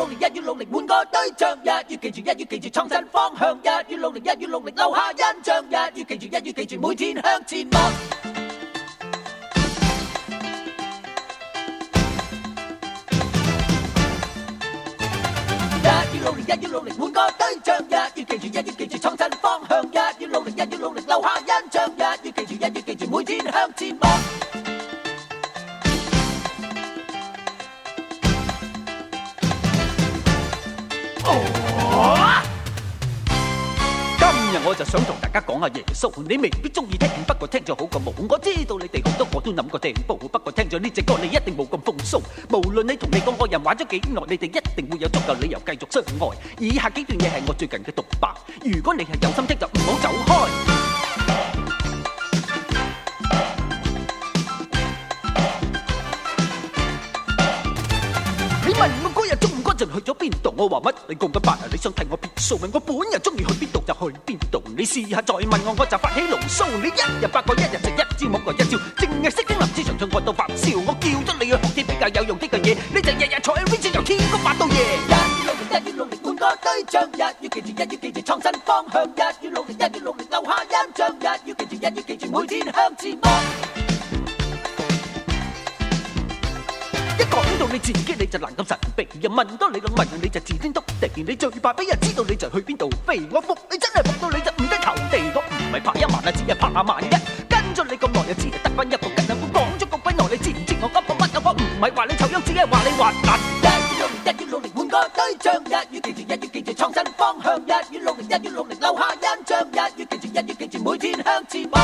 努力，一於努力換個對象，一於記住，一於記住創新方向，一於努力，一於努力留下印象，一於記住，一於記住每天向前望。一於努力，一於努力換個對象，一於記住，一於記住創新方向，一於努力，一於努力留下印象，一於記住，一於記住每天向前望。今日我就想同大家講下耶穌，你未必中意聽，不過聽咗好過冇。我知道你哋好多我都諗過訂報，不過聽咗呢隻歌你一定冇咁風騷。無論你同你個愛人玩咗幾耐，你哋一定會有足夠理由繼續相愛。以下幾段嘢係我最近嘅獨白，如果你係有心聽就唔好走開。你問我嗰日中午嗰陣去咗邊度，我話乜你講緊白啊？你想睇我別數，問我本日中意去邊度就去邊度。你試下再問我，我就發起牢騷。你一日八個，一日食一朝冇個一朝，淨係識聽林子祥唱愛到發燒。我叫咗你去學啲比較有用啲嘅嘢，你就日日坐喺 V 由天光發到夜。一於努力，一於努力換個對象，一於記住，一於記住創新方向，一於努力，一於努力留下印象，一於記住，一於記住每天向前望。一講到你自己你就難咁神秘，又問多你兩問你就自天獨地，你最怕俾人知道你就去邊度飛。我服你真係服到你就唔得投地，我唔係怕一萬啊，只係怕萬一。跟咗你咁耐又只係得翻一個根啊！我講咗咁鬼耐，你知唔知我噏個乜啊？我唔係話你醜樣，只係話你滑爛。一於努力，一於努力換個對象，一於記住，一於記住創新方向，一於努力，一於努力留下印象，一於記住，一於記住每天向前望。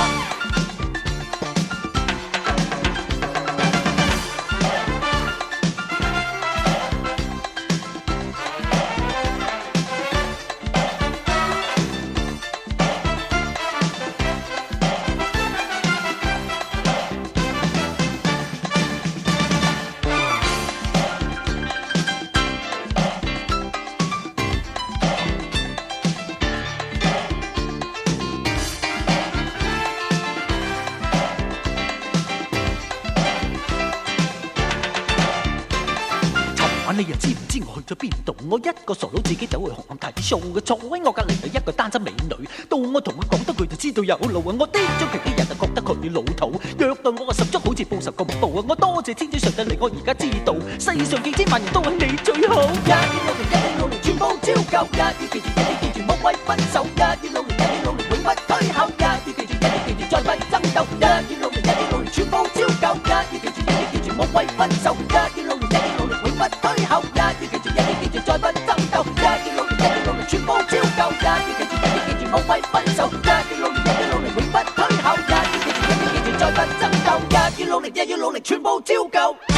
你又知唔知我去咗邊度？我一個傻佬自己走去紅磡睇 show 嘅，坐喺我隔離係一個單身美女。到我同佢講得佢就知道有路啊！我啲咗佢啲人就覺得佢老土，虐待我十足好似報仇咁報啊！我多謝天主上帝令我而家知道，世上幾千萬人都係你最好。一於努力，一於努力全部照舊，一於記住，一於記住莫為分手，一於努力，一於努力永不退後，一於記住，一於記住再不爭鬥，一於努力，一於努力全部照舊，一於記住，一於記住莫為分手，一於努力，一於努力永不退後，一於記住，一於記住再不爭鬥，一於努力，一於努力全部照舊，一於記住，一於記住莫為分手，一於努力，一於努力永不退後，一於記住，一於記住再不爭鬥，一於努力，一於努力全部照舊。